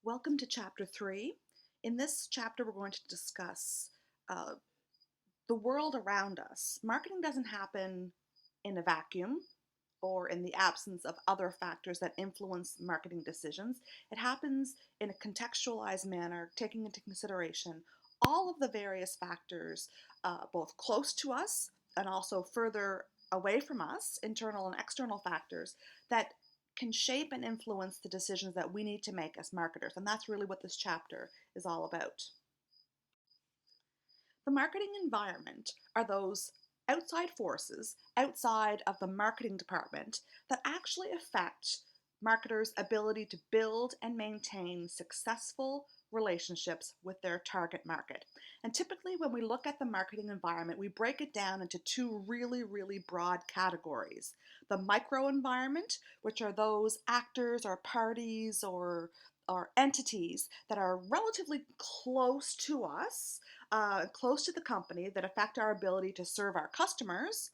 Welcome to Chapter 3. In this chapter, we're going to discuss uh, the world around us. Marketing doesn't happen in a vacuum or in the absence of other factors that influence marketing decisions. It happens in a contextualized manner, taking into consideration all of the various factors, both close to us and also further away from us, internal and external factors, that can shape and influence the decisions that we need to make as marketers. And that's really what this chapter is all about. The marketing environment are those outside forces outside of the marketing department that actually affect marketers' ability to build and maintain successful relationships with their target market. And typically, when we look at the marketing environment, we break it down into two really broad categories. The micro environment, which are those actors or parties or entities that are relatively close to us, close to the company, that affect our ability to serve our customers,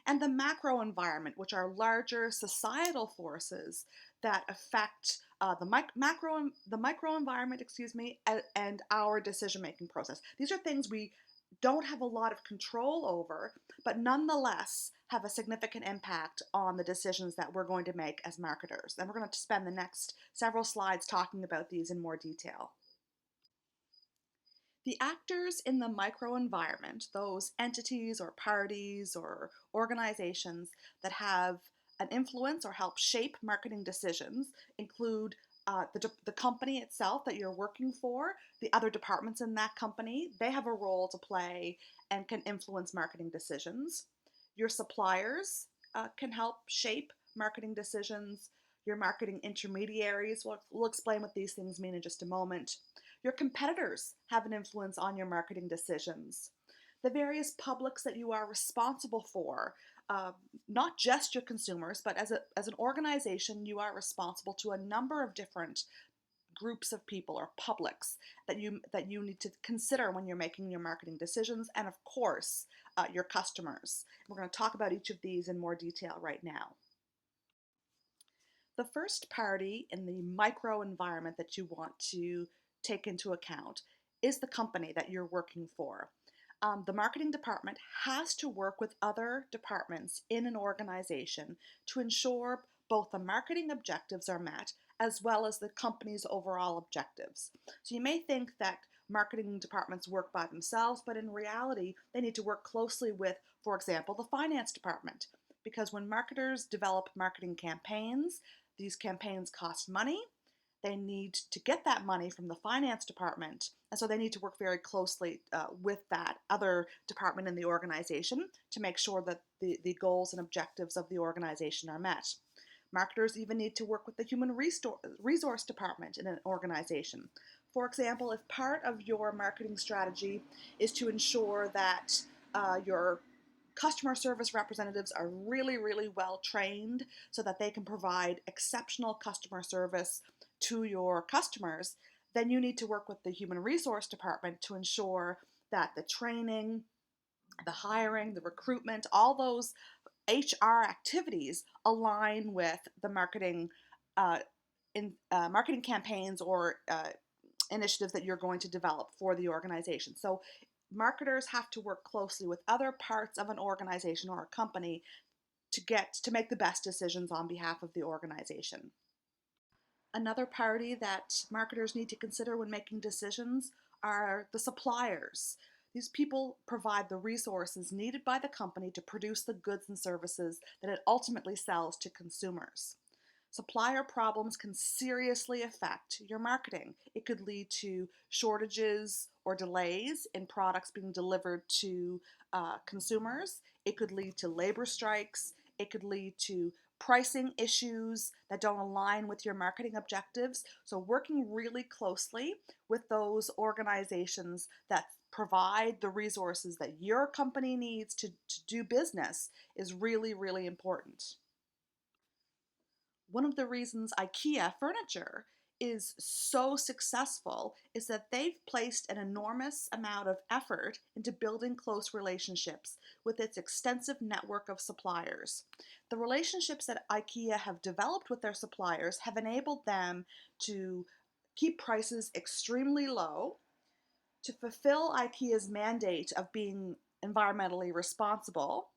and the macro environment, which are larger societal forces that affect the micro environment, and our decision making process. These are things we don't have a lot of control over, but nonetheless have a significant impact on the decisions that we're going to make as marketers. And we're going to spend the next several slides talking about these in more detail. The actors in the microenvironment, those entities or parties or organizations that have an influence or help shape marketing decisions, include the company itself that you're working for, the other departments in that company. They have a role to play and can influence marketing decisions. Your suppliers can help shape marketing decisions. Your marketing intermediaries, we'll explain what these things mean in just a moment. Your competitors have an influence on your marketing decisions. The various publics that you are responsible for, uh, not just your consumers, but as an organization, you are responsible to a number of different groups of people or publics that you need to consider when you're making your marketing decisions, and of course, your customers. We're going to talk about each of these in more detail right now. The first party in the micro environment that you want to take into account is the company that you're working for. The marketing department has to work with other departments in an organization to ensure both the marketing objectives are met as well as the company's overall objectives. So you may think that marketing departments work by themselves, but in reality, they need to work closely with, for example, the finance department. Because when marketers develop marketing campaigns, these campaigns cost money. They need to get that money from the finance department, and so they need to work very closely with that other department in the organization to make sure that the goals and objectives of the organization are met. Marketers even need to work with the human resource department in an organization. For example, if part of your marketing strategy is to ensure that your customer service representatives are really well trained so that they can provide exceptional customer service to your customers, then you need to work with the human resource department to ensure that the training, the hiring, the recruitment, all those HR activities align with the uh, marketing campaigns or initiatives that you're going to develop for the organization. So marketers have to work closely with other parts of an organization or a company to make the best decisions on behalf of the organization. Another party that marketers need to consider when making decisions are the suppliers. These people provide the resources needed by the company to produce the goods and services that it ultimately sells to consumers. Supplier problems can seriously affect your marketing. It could lead to shortages or delays in products being delivered to consumers. It could lead to labor strikes. It could lead to pricing issues that don't align with your marketing objectives. So, working really closely with those organizations that provide the resources that your company needs to do business is really important. One of the reasons IKEA furniture is so successful is that they've placed an enormous amount of effort into building close relationships with its extensive network of suppliers. The relationships that IKEA have developed with their suppliers have enabled them to keep prices extremely low, to fulfill IKEA's mandate of being environmentally responsible,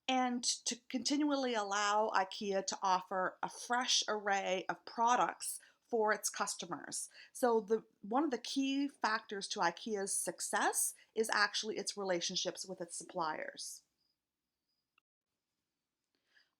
and to continually allow IKEA to offer a fresh array of products for its customers. So one of the key factors to IKEA's success is actually its relationships with its suppliers.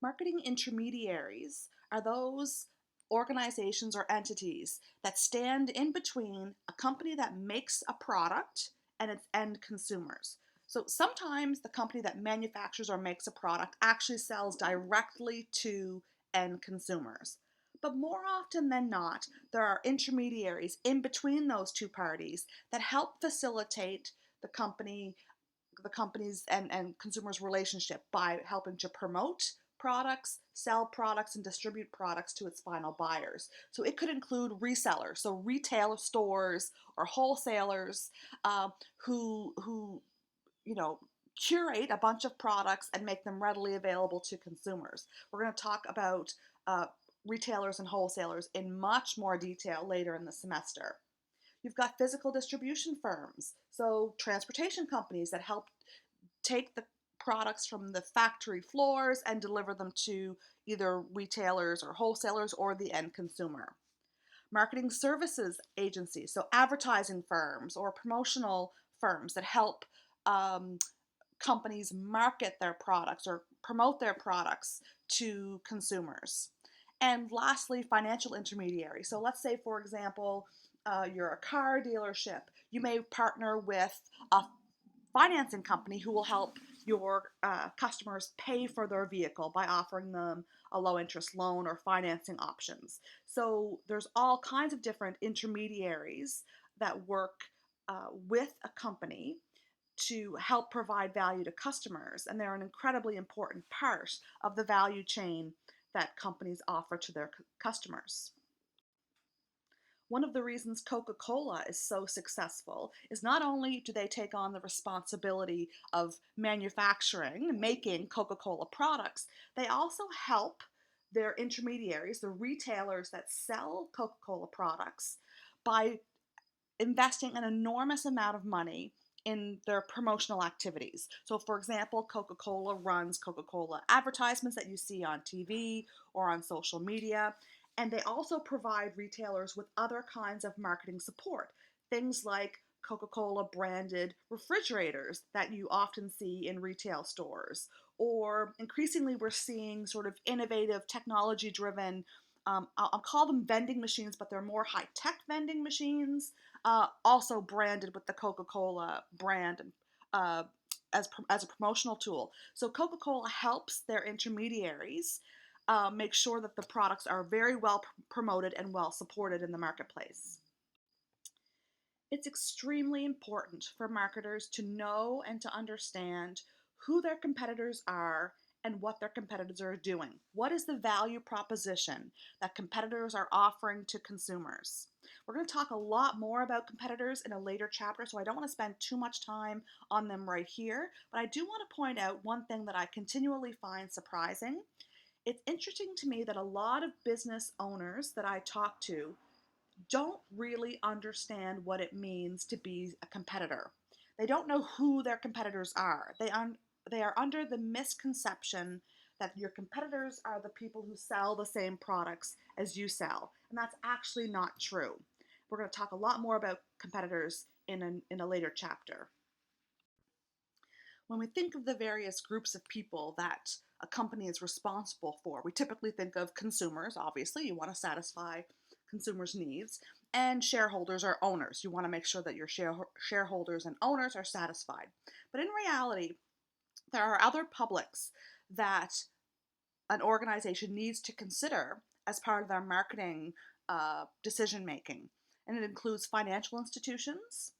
Marketing intermediaries are those organizations or entities that stand in between a company that makes a product and its end consumers. So sometimes the company that manufactures or makes a product actually sells directly to end consumers. But more often than not, there are intermediaries in between those two parties that help facilitate the company the company's and consumers relationship by helping to promote products, sell products, and distribute products to its final buyers. So it could include resellers, so retail stores or wholesalers uh, who curate a bunch of products and make them readily available to consumers. We're going to talk about uh, retailers and wholesalers in much more detail later in the semester. You've got physical distribution firms, so transportation companies that help take the products from the factory floors and deliver them to either retailers or wholesalers or the end consumer. Marketing services agencies, so advertising firms or promotional firms that help um, companies market their products or promote their products to consumers. And lastly, financial intermediaries. So let's say, for example, you're a car dealership. You may partner with a financing company who will help your customers pay for their vehicle by offering them a low interest loan or financing options. So there's all kinds of different intermediaries that work with a company to help provide value to customers, and they're an incredibly important part of the value chain that companies offer to their customers. One of the reasons Coca-Cola is so successful is not only do they take on the responsibility of manufacturing, making Coca-Cola products, they also help their intermediaries, the retailers that sell Coca-Cola products, by investing an enormous amount of money in their promotional activities. So, for example, Coca Cola runs Coca Cola advertisements that you see on TV or on social media. And they also provide retailers with other kinds of marketing support. Things like Coca Cola branded refrigerators that you often see in retail stores. Or increasingly, we're seeing sort of innovative, technology driven, I'll call them vending machines, but they're more high tech vending machines, also branded with the Coca-Cola brand uh, as a promotional tool. So Coca-Cola helps their intermediaries make sure that the products are very well promoted and well supported in the marketplace. It's extremely important for marketers to know and to understand who their competitors are and what their competitors are doing. What is the value proposition that competitors are offering to consumers? We're going to talk a lot more about competitors in a later chapter, so I don't want to spend too much time on them right here, but I do want to point out one thing that I continually find surprising. It's interesting to me that a lot of business owners that I talk to don't really understand what it means to be a competitor. They don't know who their competitors are. They are under the misconception that your competitors are the people who sell the same products as you sell, and that's actually not true. We're going to talk a lot more about competitors in a later chapter. When we think of the various groups of people that a company is responsible for, we typically think of consumers, obviously, you want to satisfy consumers' needs, and shareholders or owners. You want to make sure that your shareholders and owners are satisfied. But in reality, there are other publics that an organization needs to consider as part of their marketing decision making. And it includes financial institutions,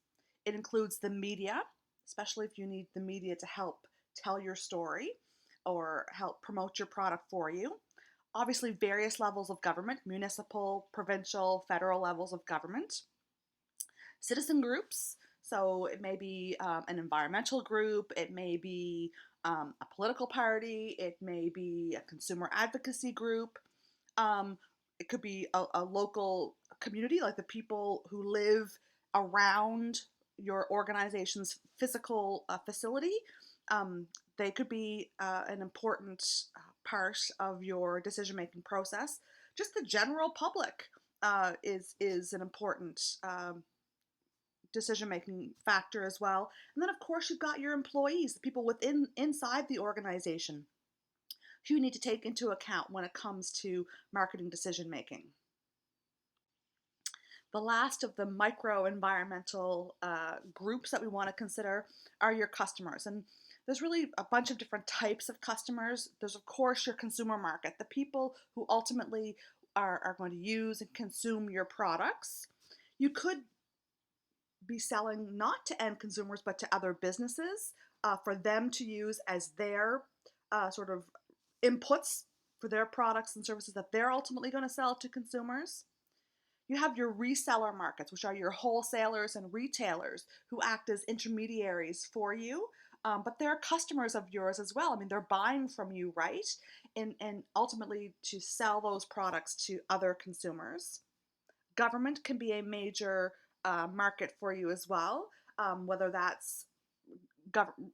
it includes the media, especially if you need the media to help tell your story or help promote your product for you. Obviously, various levels of government, municipal, provincial, federal levels of government. Citizen groups, so it may be an environmental group, it may be a political party, it may be a consumer advocacy group, it could be a local community, like the people who live around your organization's physical facility. Um, they could be an important part of your decision making process. Just the general public is an important decision making factor as well. And then, of course, you've got your employees, the people within inside the organization, who you need to take into account when it comes to marketing decision making. The last of the micro environmental groups that we want to consider are your customers. And there's really a bunch of different types of customers. There's, of course, your consumer market, the people who ultimately are going to use and consume your products. You could be selling not to end consumers, but to other businesses for them to use as their sort of inputs for their products and services that they're ultimately going to sell to consumers. You have your reseller markets, which are your wholesalers and retailers who act as intermediaries for you. But they're customers of yours as well. I mean, they're buying from you, right? And ultimately to sell those products to other consumers. Government can be a major market for you as well, whether that's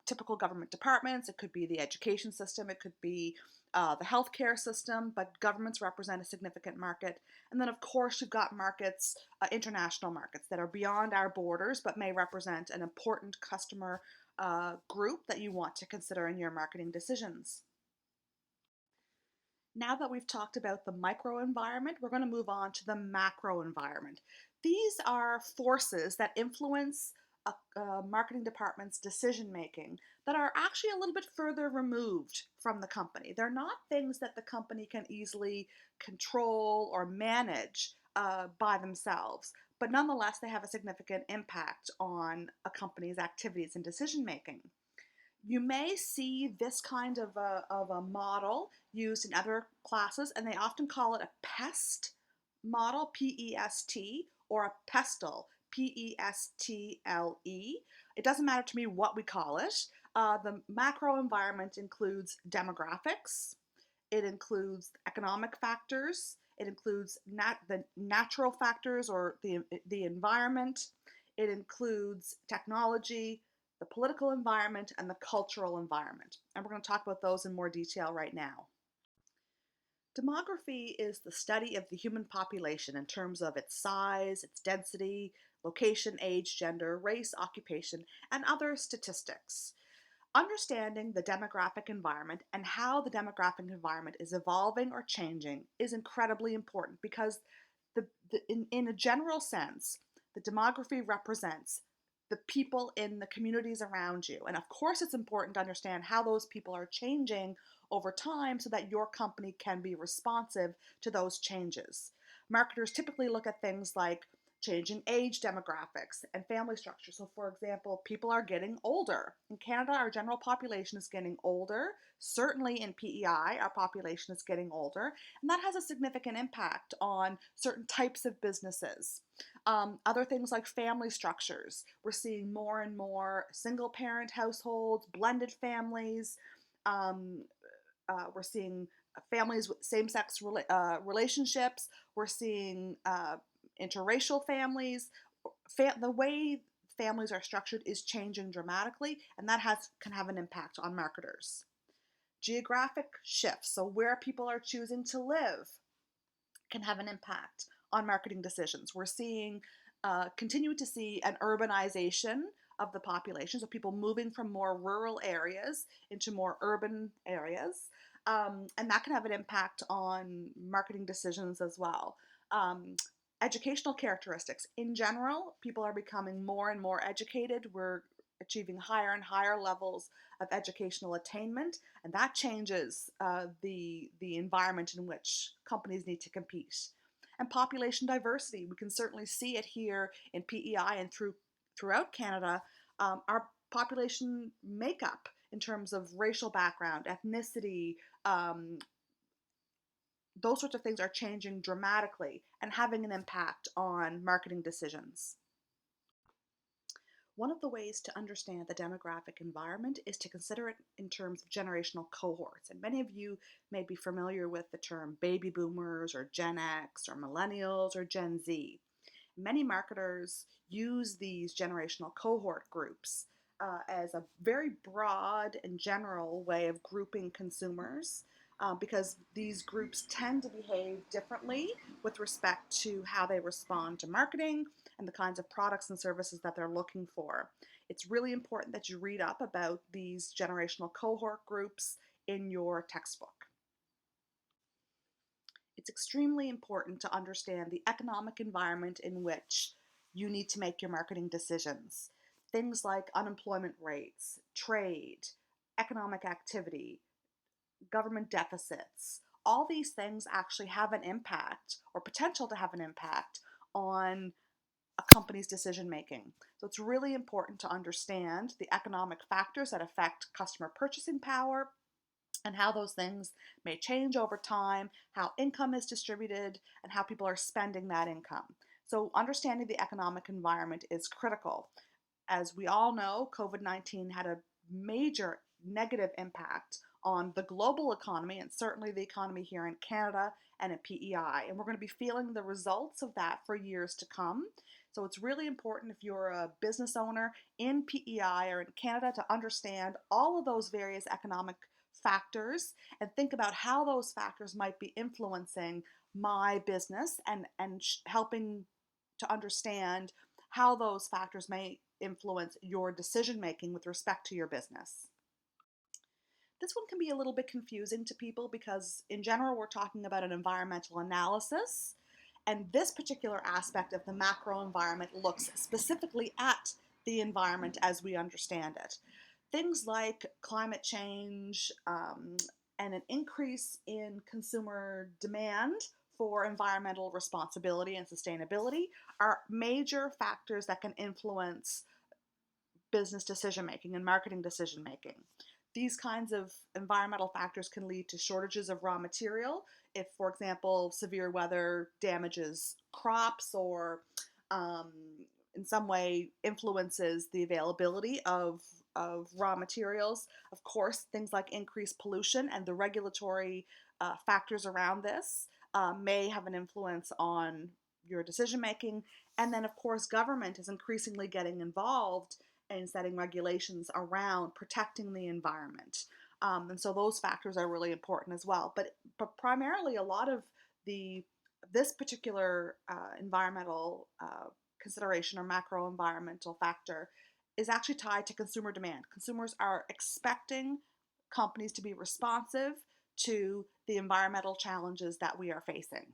typical government departments, it could be the education system, it could be the healthcare system, but governments represent a significant market. And then, of course, you've got markets, international markets that are beyond our borders, but may represent an important customer group that you want to consider in your marketing decisions. Now that we've talked about the micro environment, we're going to move on to the macro environment. These are forces that influence a marketing department's decision making that are actually a little bit further removed from the company. They're not things that the company can easily control or manage by themselves, but nonetheless, they have a significant impact on a company's activities and decision making. You may see this kind of a model used in other classes, and they often call it a PEST model, PEST, or a PESTLE, PESTLE. It doesn't matter to me what we call it. The macro environment includes demographics, it includes economic factors, it includes the natural factors or the environment, it includes technology, the political environment, and the cultural environment. And we're going to talk about those in more detail right now. Demography is the study of the human population in terms of its size, its density, location, age, gender, race, occupation, and other statistics. Understanding the demographic environment and how the demographic environment is evolving or changing is incredibly important because in a general sense, the demography represents the people in the communities around you. And of course, it's important to understand how those people are changing over time so that your company can be responsive to those changes. Marketers typically look at things like changing age demographics and family structure. So, for example, people are getting older. In Canada, our general population is getting older. Certainly in PEI, our population is getting older, and that has a significant impact on certain types of businesses. Other things like family structures. We're seeing more and more single parent households, blended families. Um, we're seeing families with same sex relationships. We're seeing interracial families. The way families are structured is changing dramatically, and that can have an impact on marketers. Geographic shifts, so where people are choosing to live, can have an impact on marketing decisions. We're seeing, continue to see an urbanization of the population, so people moving from more rural areas into more urban areas, and that can have an impact on marketing decisions as well. Educational characteristics. In general, people are becoming more and more educated. We're achieving higher and higher levels of educational attainment, and that changes the environment in which companies need to compete. And population diversity. We can certainly see it here in PEI and throughout Canada. Our population makeup in terms of racial background, ethnicity, those sorts of things are changing dramatically and having an impact on marketing decisions. One of the ways to understand the demographic environment is to consider it in terms of generational cohorts. And many of you may be familiar with the term baby boomers or Gen X or millennials or Gen Z. Many marketers use these generational cohort groups as a very broad and general way of grouping consumers because these groups tend to behave differently with respect to how they respond to marketing and the kinds of products and services that they're looking for. It's really important that you read up about these generational cohort groups in your textbook. It's extremely important to understand the economic environment in which you need to make your marketing decisions. Things like unemployment rates, trade, economic activity, government deficits, all these things actually have an impact or potential to have an impact on a company's decision making. So it's really important to understand the economic factors that affect customer purchasing power and how those things may change over time, how income is distributed, and how people are spending that income. So understanding the economic environment is critical. As we all know, COVID-19 had a major negative impact on the global economy and certainly the economy here in Canada and at PEI. And we're going to be feeling the results of that for years to come. So it's really important if you're a business owner in PEI or in Canada to understand all of those various economic factors and think about how those factors might be influencing my business and helping to understand how those factors may influence your decision making with respect to your business. This one can be a little bit confusing to people because in general we're talking about an environmental analysis, and this particular aspect of the macro environment looks specifically at the environment as we understand it. Things like climate change and an increase in consumer demand for environmental responsibility and sustainability are major factors that can influence business decision making and marketing decision making. These kinds of environmental factors can lead to shortages of raw material if, for example, severe weather damages crops or um, in some way influences the availability of raw materials. Of course, things like increased pollution and the regulatory factors around this may have an influence on your decision making. And then, of course, government is increasingly getting involved in setting regulations around protecting the environment. And so those factors are really important as well. But primarily, a lot of the this particular environmental consideration or macro environmental factor is actually tied to consumer demand. Consumers are expecting companies to be responsive to the environmental challenges that we are facing.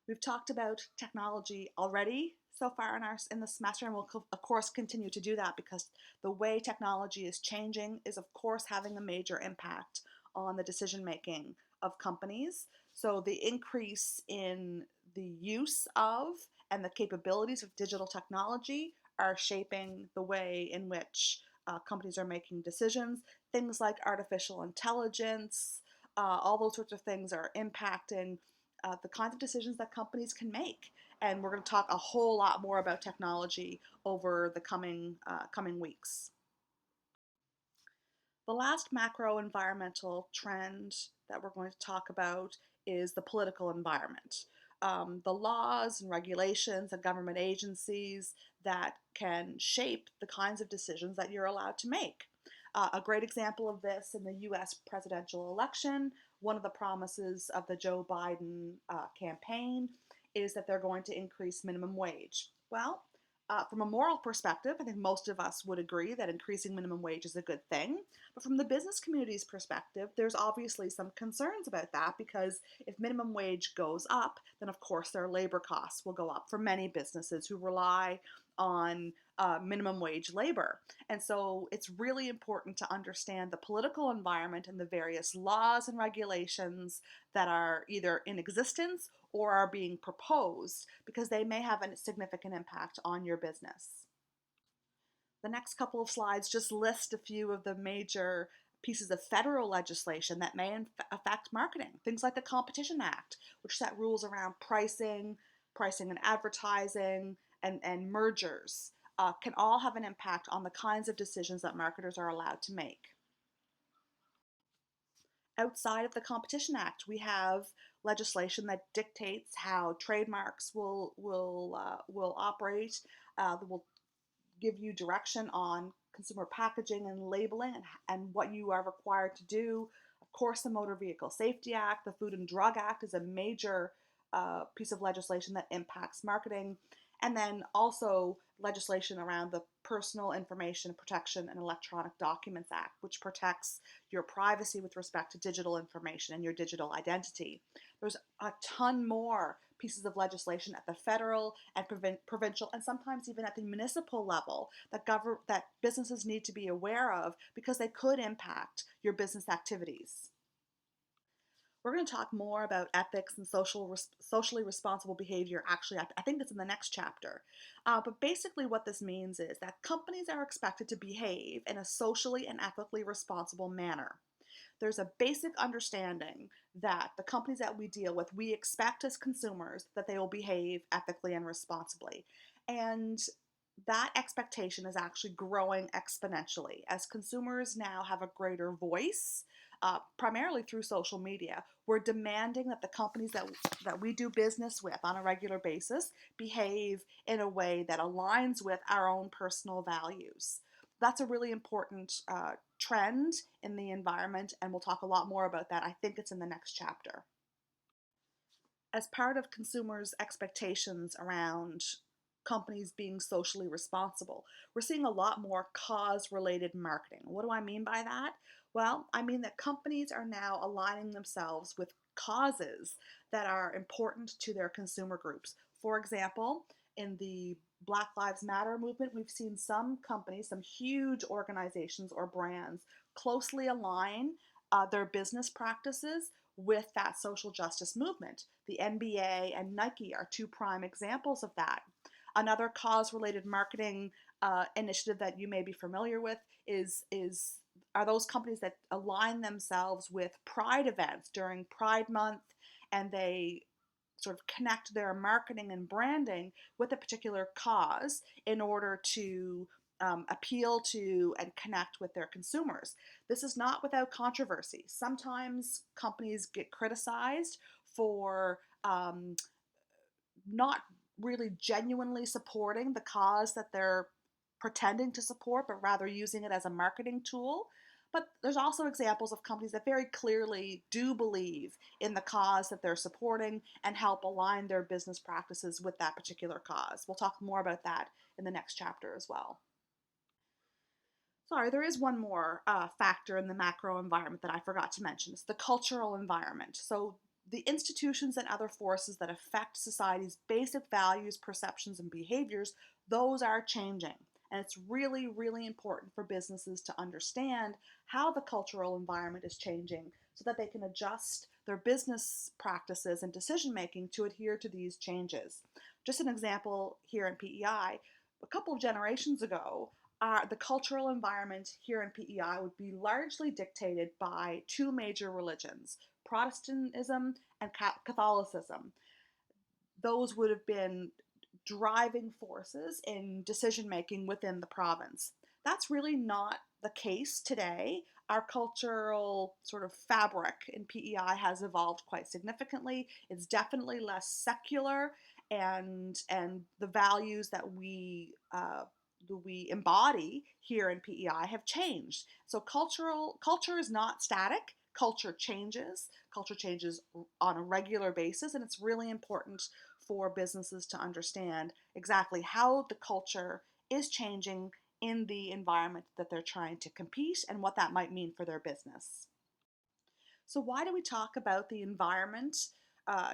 We've talked about technology already so far in the semester, and we'll of course continue to do that because the way technology is changing is of course having a major impact on the decision making of companies. So the increase in the use of and the capabilities of digital technology are shaping the way in which companies are making decisions. Things like artificial intelligence, all those sorts of things are impacting the kinds of decisions that companies can make. And we're going to talk a whole lot more about technology over the coming weeks. The last macro environmental trend that we're going to talk about is the political environment. The laws and regulations and government agencies that can shape the kinds of decisions that you're allowed to make. A great example of this in the US presidential election, one of the promises of the Joe Biden campaign is that they're going to increase minimum wage. Well, from a moral perspective, I think most of us would agree that increasing minimum wage is a good thing. But from the business community's perspective, there's obviously some concerns about that because if minimum wage goes up, then of course their labor costs will go up for many businesses who rely on minimum wage labor. And so it's really important to understand the political environment and the various laws and regulations that are either in existence or are being proposed because they may have a significant impact on your business. The next couple of slides just list a few of the major pieces of federal legislation that may affect marketing. Things like the Competition Act, which set rules around pricing and advertising and mergers. can all have an impact on the kinds of decisions that marketers are allowed to make. Outside of the Competition Act, we have legislation that dictates how trademarks will operate. That will give you direction on consumer packaging and labeling and what you are required to do. Of course, the Motor Vehicle Safety Act, the Food and Drug Act is a major piece of legislation that impacts marketing. And then also legislation around the Personal Information Protection and Electronic Documents Act, which protects your privacy with respect to digital information and your digital identity. There's a ton more pieces of legislation at the federal and provincial and sometimes even at the municipal level that businesses need to be aware of because they could impact your business activities. We're going to talk more about ethics and socially responsible behavior. Actually, I think it's in the next chapter. But basically, what this means is that companies are expected to behave in a socially and ethically responsible manner. There's a basic understanding that the companies that we deal with, we expect as consumers that they will behave ethically and responsibly. And that expectation is actually growing exponentially as consumers now have a greater voice, primarily through social media. We're demanding that the companies that we do business with on a regular basis behave in a way that aligns with our own personal values. That's a really important trend in the environment, and we'll talk a lot more about that. I think it's in the next chapter. As part of consumers' expectations around companies being socially responsible, we're seeing a lot more cause-related marketing. What do I mean by that? Well, I mean that companies are now aligning themselves with causes that are important to their consumer groups. For example, in the Black Lives Matter movement, we've seen some companies, some huge organizations or brands closely align their business practices with that social justice movement. The NBA and Nike are two prime examples of that. Another cause-related marketing initiative that you may be familiar with are those companies that align themselves with Pride events during Pride Month, and they sort of connect their marketing and branding with a particular cause in order to appeal to and connect with their consumers. This is not without controversy. Sometimes companies get criticized for not really genuinely supporting the cause that they're pretending to support, but rather using it as a marketing tool. But there's also examples of companies that very clearly do believe in the cause that they're supporting and help align their business practices with that particular cause. We'll talk more about that in the next chapter as well. Sorry, there is one more factor in the macro environment that I forgot to mention. It's the cultural environment. So the institutions and other forces that affect society's basic values, perceptions, and behaviors, those are changing. And it's really, really important for businesses to understand how the cultural environment is changing so that they can adjust their business practices and decision making to adhere to these changes. Just an example here in PEI, a couple of generations ago, the cultural environment here in PEI would be largely dictated by two major religions, Protestantism and Catholicism. Those would have been driving forces in decision making within the province. That's really not the case today. Our cultural sort of fabric in PEI has evolved quite significantly. It's definitely less secular, and the values that we embody here in PEI have changed. So culture is not static. Culture changes. Culture changes on a regular basis, and it's really important for businesses to understand exactly how the culture is changing in the environment that they're trying to compete and what that might mean for their business. So why do we talk about the environment,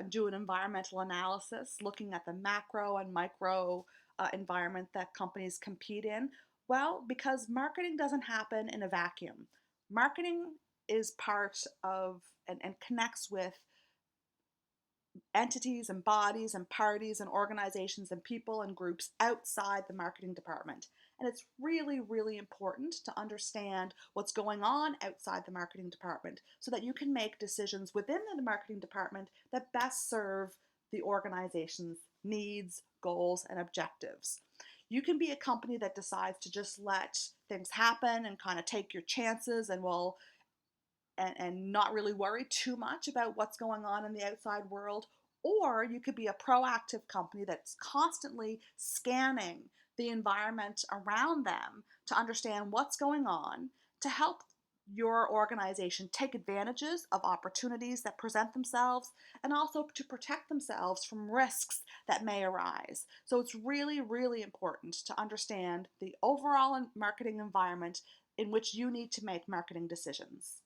do an environmental analysis, looking at the macro and micro environment that companies compete in? Well, because marketing doesn't happen in a vacuum. Marketing is part of and connects with entities and bodies and parties and organizations and people and groups outside the marketing department. And it's really, really important to understand what's going on outside the marketing department so that you can make decisions within the marketing department that best serve the organization's needs, goals, and objectives. You can be a company that decides to just let things happen and kind of take your chances and not really worry too much about what's going on in the outside world. Or you could be a proactive company that's constantly scanning the environment around them to understand what's going on to help your organization take advantages of opportunities that present themselves and also to protect themselves from risks that may arise. So it's really, really important to understand the overall marketing environment in which you need to make marketing decisions.